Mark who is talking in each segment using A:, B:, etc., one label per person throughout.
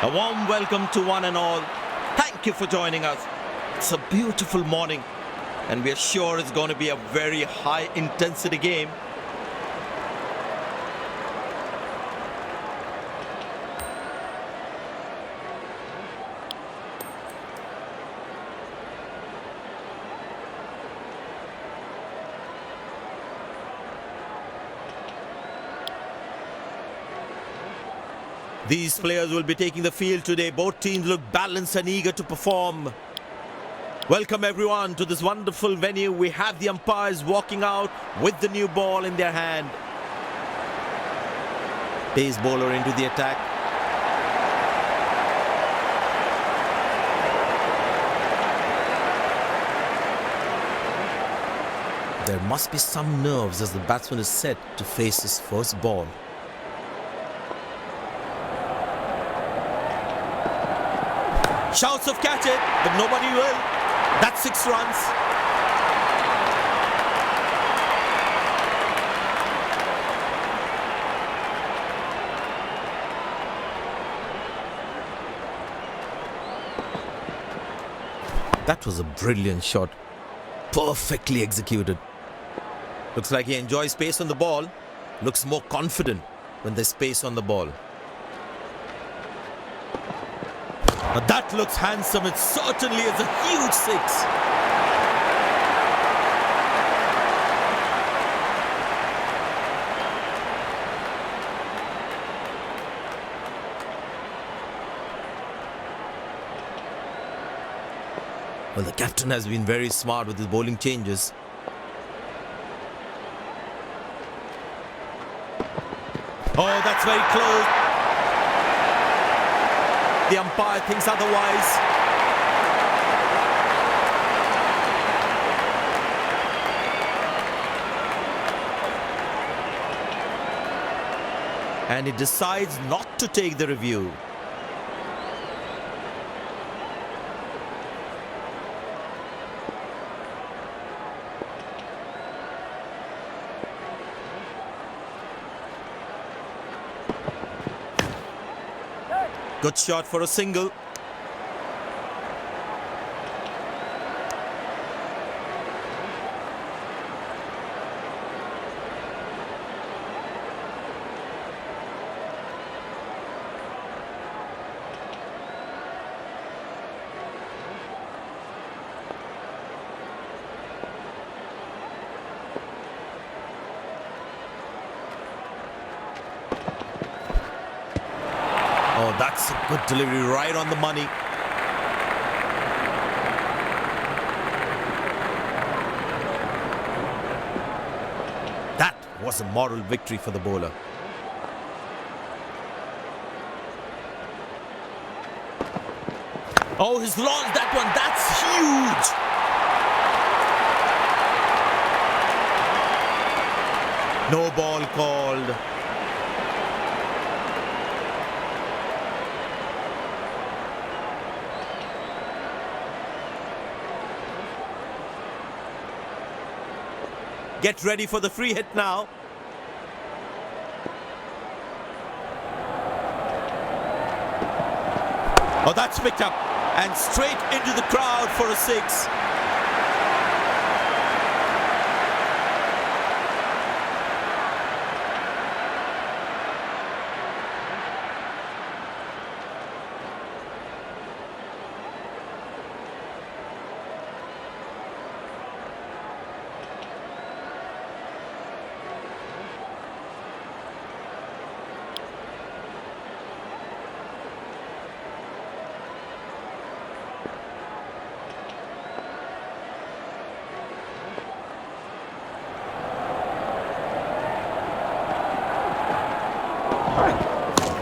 A: A warm welcome to one and all. Thank you for joining us. It's a beautiful morning, and we are sure it's going to be a very high intensity game. These players will be taking the field today. Both teams look balanced and eager to perform. Welcome everyone to this wonderful venue. We have the umpires walking out with the new ball in their hand. Pace bowler into the attack. There must be some nerves as the batsman is set to face his first ball. Shouts of catch it, but nobody will. That's 6 runs. That was a brilliant shot. Perfectly executed. Looks like he enjoys space on the ball. Looks more confident when there's space on the ball. But that looks handsome. It certainly is a huge 6. Well, the captain has been very smart with his bowling changes. Oh, that's very close. The umpire thinks otherwise. And he decides not to take the review. Good shot for a single. Oh, that's a good delivery, right on the money. That was a moral victory for the bowler. Oh, he's launched that one. That's huge. No ball called. Get ready for the free hit now. Oh, that's picked up and straight into the crowd for a 6.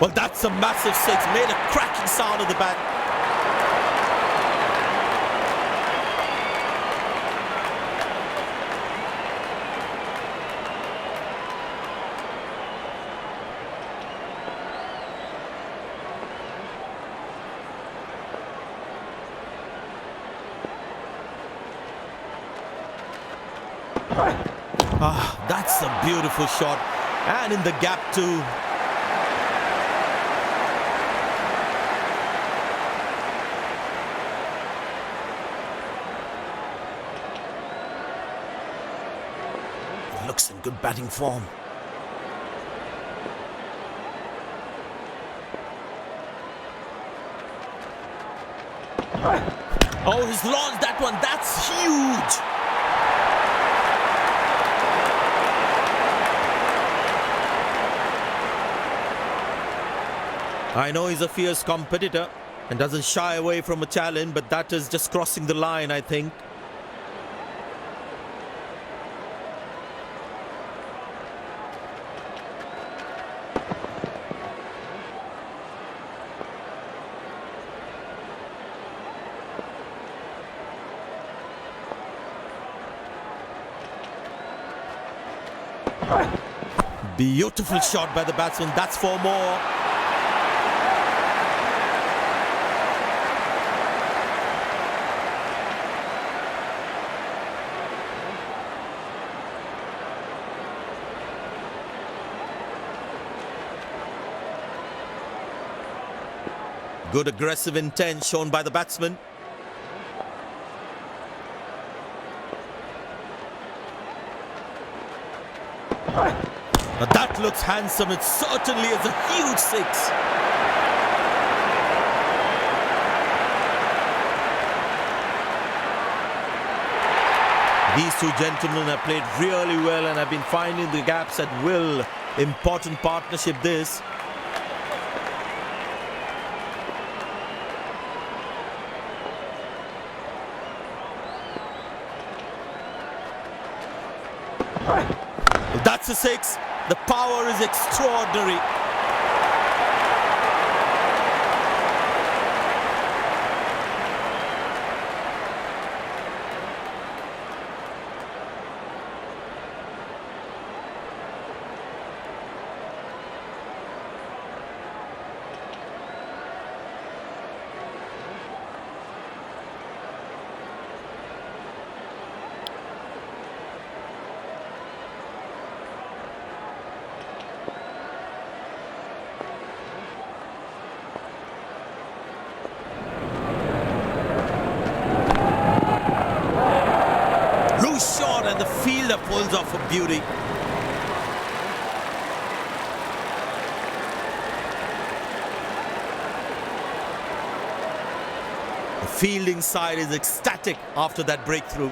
A: Well, that's a massive 6. Made a cracking sound of the bat. That's a beautiful shot. And in the gap too. looks in good batting form. Oh, he's launched that one. That's huge. I know he's a fierce competitor and doesn't shy away from a challenge, but that is just crossing the line, I think. Beautiful shot by the batsman. That's 4 more. Good aggressive intent shown by the batsman. Now that looks handsome. It certainly is a huge 6. These two gentlemen have played really well and have been finding the gaps at will. Important partnership this. That's a 6. The power is extraordinary. Shot and the fielder pulls off a beauty. The fielding side is ecstatic after that breakthrough.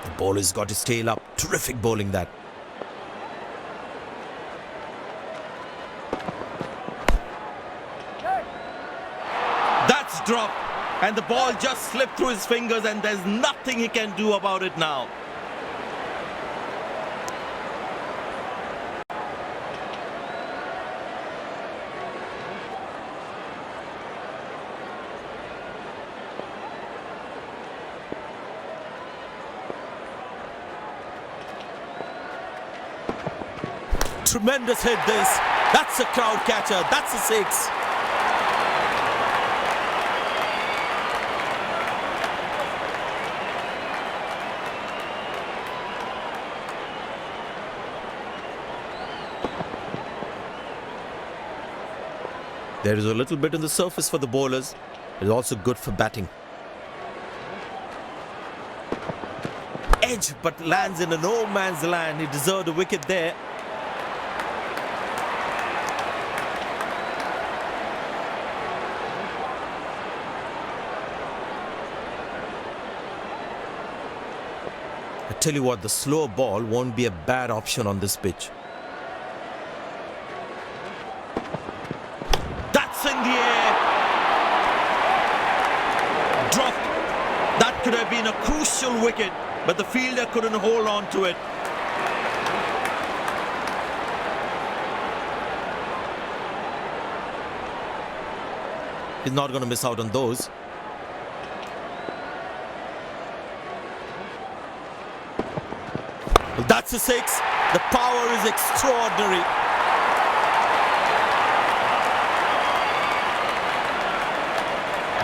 A: The bowler's got his tail up. Terrific bowling that. That's dropped. And the ball just slipped through his fingers and there's nothing he can do about it now. Tremendous hit this. That's a crowd catcher. That's a 6. There is a little bit on the surface for the bowlers. It's also good for batting. Edge, but lands in a no man's land. He deserved a wicket there. I tell you what, the slow ball won't be a bad option on this pitch. That's in the air. Dropped. That could have been a crucial wicket, but the fielder couldn't hold on to it. He's not going to miss out on those. That's a 6. The power is extraordinary.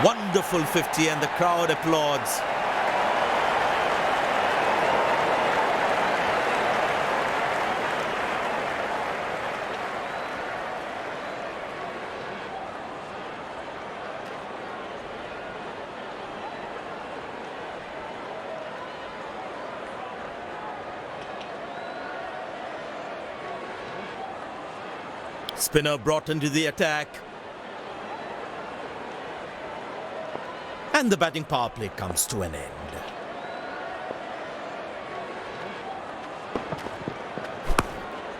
A: Wonderful 50 and the crowd applauds. Spinner brought into the attack. And the batting power play comes to an end.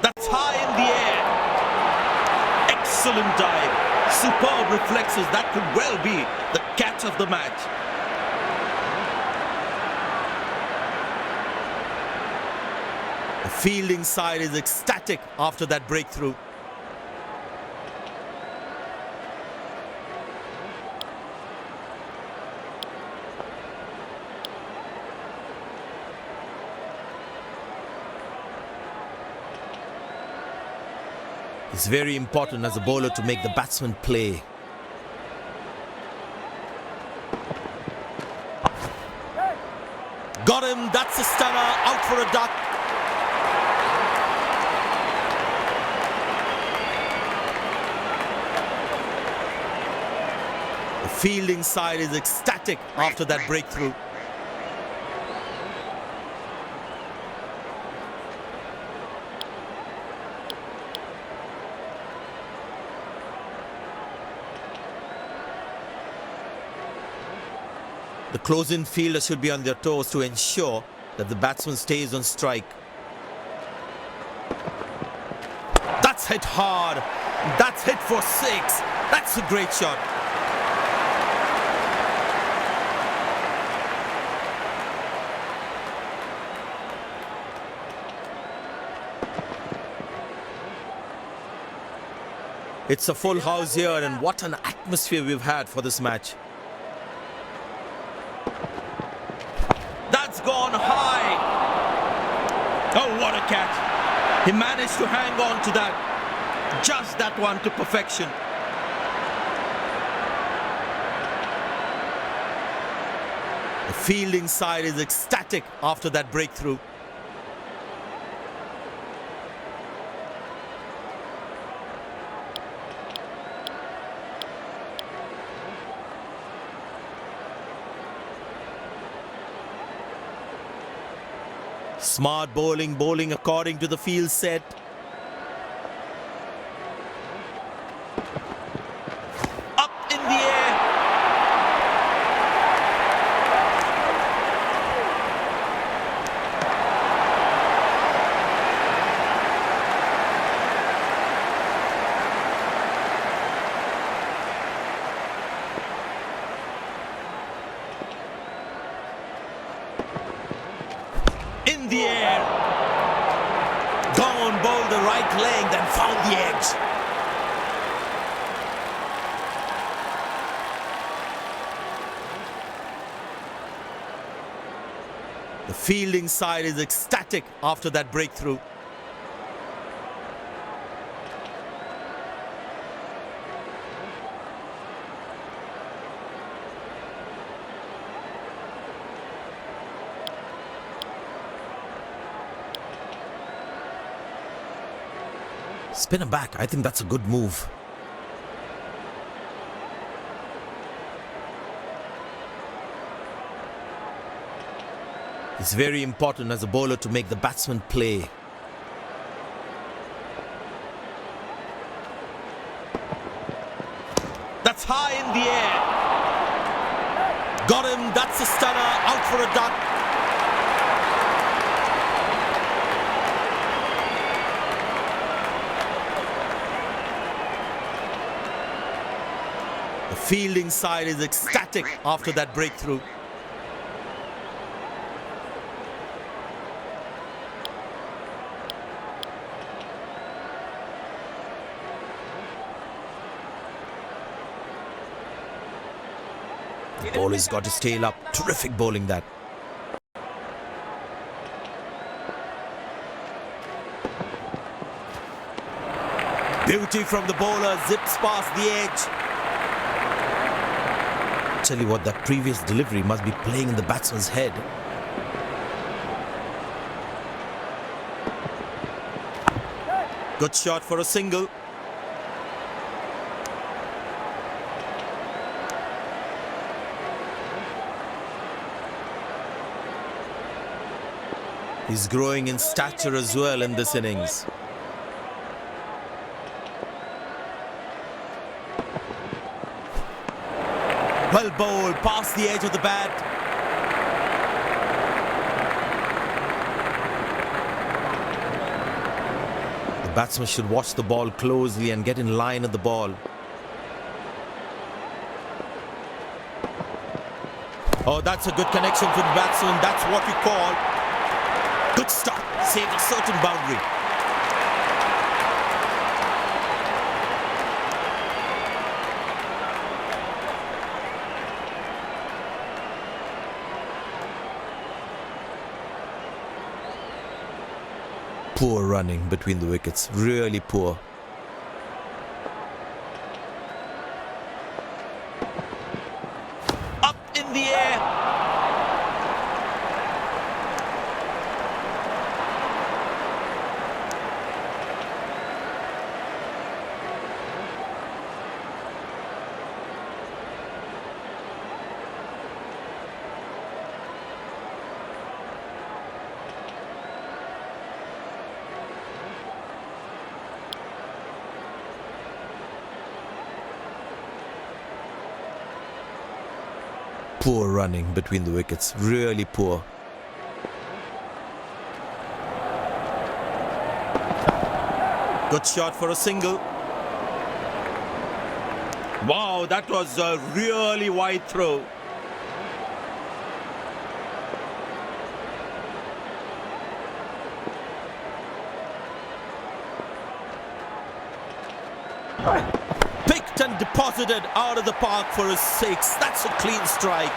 A: That's high in the air. Excellent dive. Superb reflexes. That could well be the catch of the match. The fielding side is ecstatic after that breakthrough. It's very important as a bowler to make the batsman play. Got him, that's a stunner, out for a duck. The fielding side is ecstatic after that breakthrough. The close-in fielder should be on their toes to ensure that the batsman stays on strike. That's hit hard. That's hit for 6. That's a great shot. It's a full house here, and what an atmosphere we've had for this match. Gone high. Oh, what a catch. He managed to hang on to that. Just that one to perfection. The fielding side is ecstatic after that breakthrough. Smart bowling according to the field set. Up in the air. In the air. Gone, bowled the right leg, then found the edge. The fielding side is ecstatic after that breakthrough. Spinner back, I think that's a good move. It's very important as a bowler to make the batsman play. That's high in the air. Got him, that's a stunner, out for a duck. The fielding side is ecstatic after that breakthrough. The bowler's got his tail up. Terrific bowling that. Beauty from the bowler, zips past the edge. Tell you what, that previous delivery must be playing in the batsman's head. Good shot for a single. He's growing in stature as well in this innings. Well bowled, past the edge of the bat. The batsman should watch the ball closely and get in line at the ball. Oh, that's a good connection for the batsman. That's what we call good stop. Saved a certain boundary. Poor running between the wickets. Really poor. Up in the air. Poor running between the wickets. Really poor. Good shot for a single. Wow, that was a really wide throw. Picked and deposited out of the park for a 6. That's a clean strike.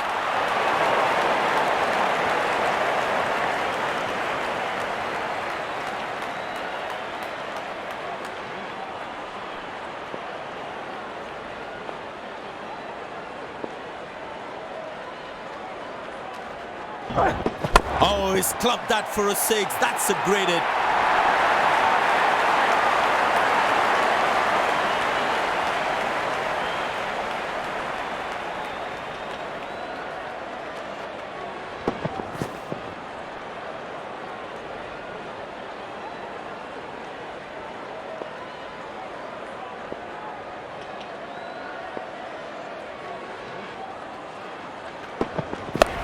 A: Oh, he's clubbed that for a 6. That's a great hit.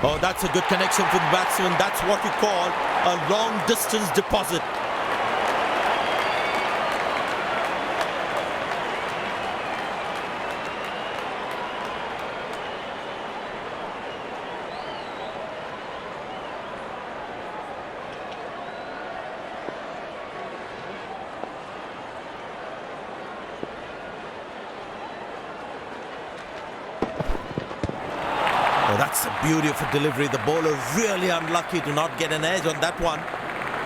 A: Oh, that's a good connection for the batsman. That's what we call a long distance deposit. Oh, that's a beautiful delivery. The bowler really unlucky to not get an edge on that one.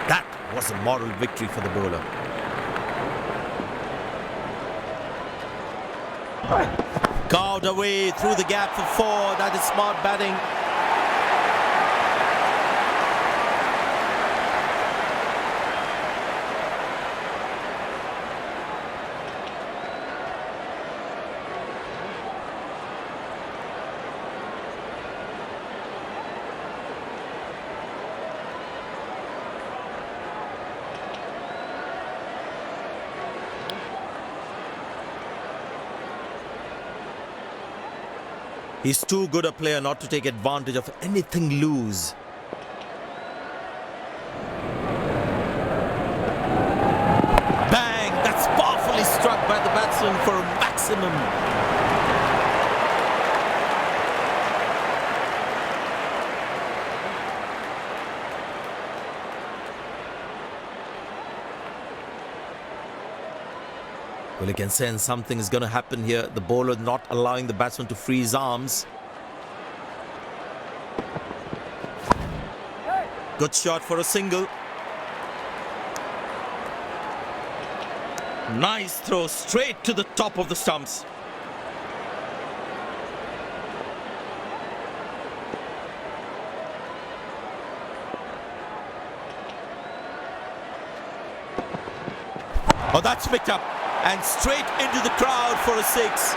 A: That was a moral victory for the bowler. Carved away through the gap for 4. That is smart batting. He's too good a player not to take advantage of anything loose. Bang! That's powerfully struck by the batsman for a maximum. Well, you can sense something is going to happen here. The bowler not allowing the batsman to free his arms. Good shot for a single. Nice throw straight to the top of the stumps. Oh, that's picked up. And straight into the crowd for a 6.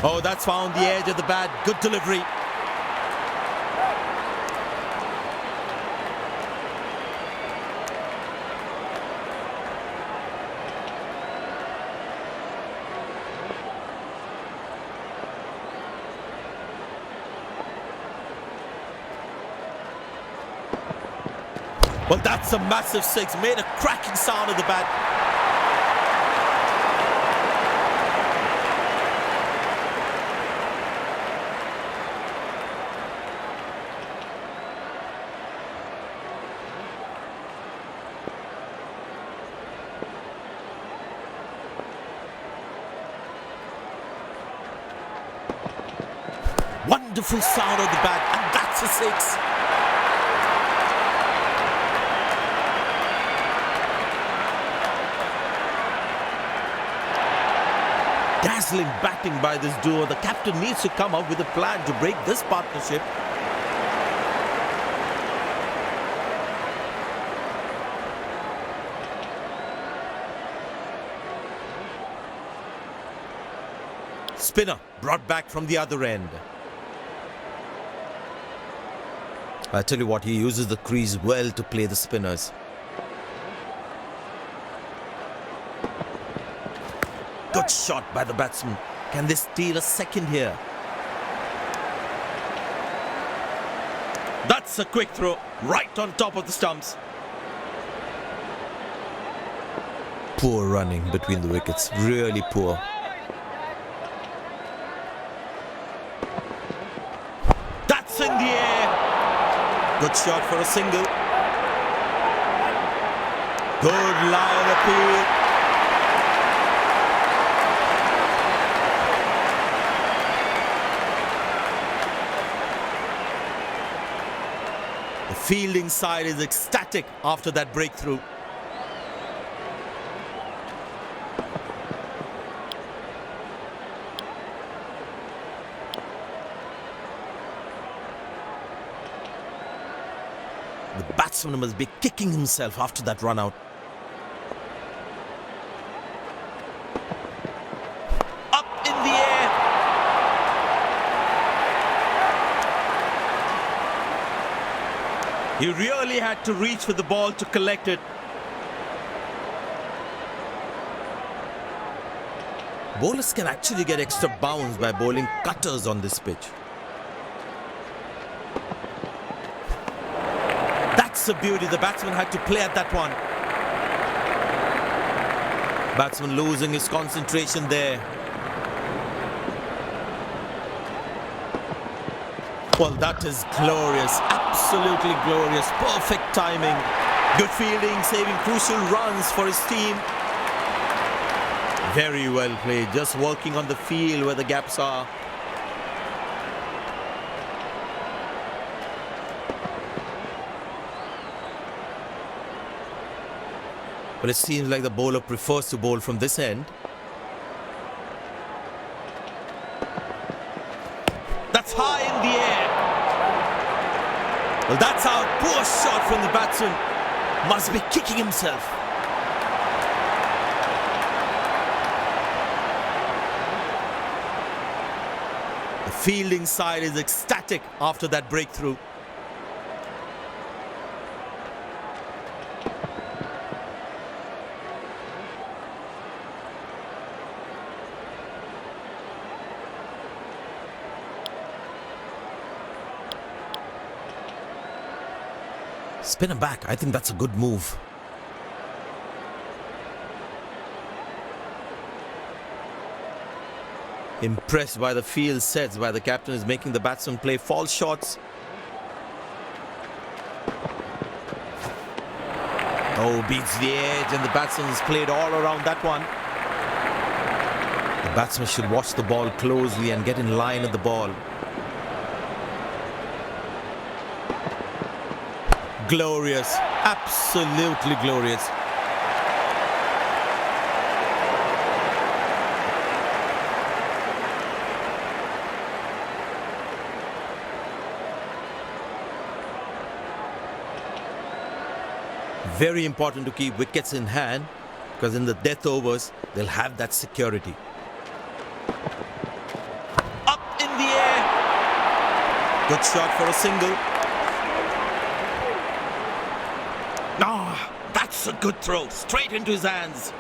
A: Oh, that's found the edge of the bat. Good delivery. Well, that's a massive six. Made a cracking sound of the bat. Wonderful sound of the bat, and that's a six. Dazzling batting by this duo. The captain needs to come up with a plan to break this partnership. Spinner brought back from the other end. I tell you what, he uses the crease well to play the spinners. Good shot by the batsman. Can they steal a second here? That's a quick throw right on top of the stumps. Poor running between the wickets, really poor. That's in the air. Good shot for a single. Good line appeal. The fielding side is ecstatic after that breakthrough. The batsman must be kicking himself after that run out. Up in the air. He really had to reach for the ball to collect it. Bowlers can actually get extra bounce by bowling cutters on this pitch. That's a beauty. The batsman had to play at that one. Batsman losing his concentration there. Well, that is glorious. Absolutely glorious. Perfect timing. Good fielding, saving crucial runs for his team. Very well played. Just working on the field where the gaps are. But it seems like the bowler prefers to bowl from this end. That's high in the air. Well, that's out. Poor shot from the batsman. Must be kicking himself. The fielding side is ecstatic after that breakthrough. Spin him back. I think that's a good move. Impressed by the field sets by the captain is making the batsman play false shots. Oh, beats the edge and the batsman has played all around that one. The batsman should watch the ball closely and get in line at the ball. Glorious, absolutely glorious. Very important to keep wickets in hand because in the death overs, they'll have that security. Good shot for a single. Ah, that's a good throw. Straight into his hands.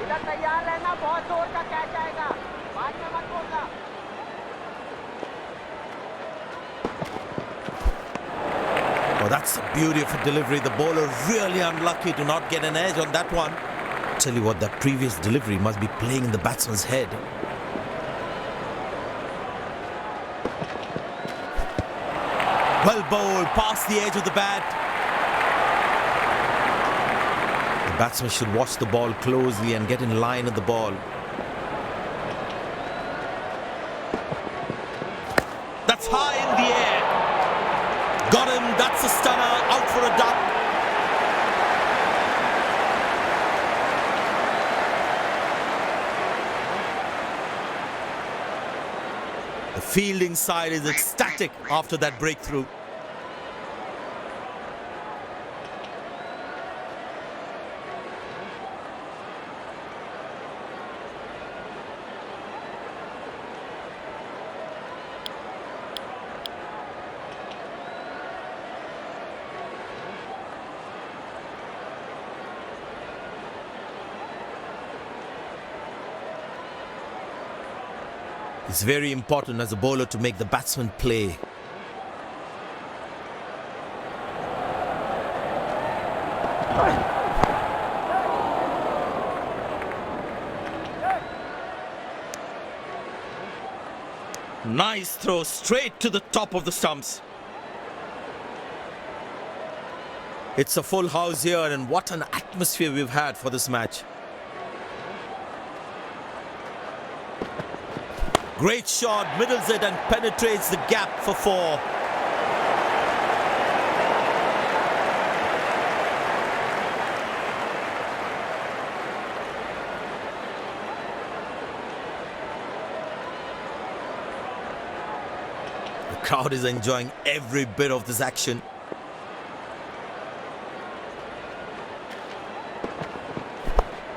B: इधर तैयार रहना, बहुत जोर का catch आएगा, बाद में मत बोलना।
A: Oh, that's a beautiful delivery. The bowler really unlucky to not get an edge on that one. Tell you what, that previous delivery must be playing in the batsman's head. Well bowled, past the edge of the bat. The batsman should watch the ball closely and get in line of the ball. That's high in the air. Got him, that's a stunner, out for a duck. The fielding side is ecstatic after that breakthrough. It's very important as a bowler to make the batsman play. Nice throw straight to the top of the stumps. It's a full house here, and what an atmosphere we've had for this match. Great shot, middles it and penetrates the gap for four. The crowd is enjoying every bit of this action.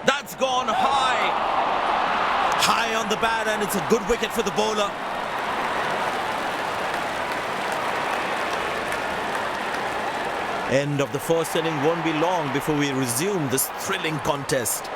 A: That's gone high. High on the bat, and it's a good wicket for the bowler. End of the first inning won't be long before we resume this thrilling contest.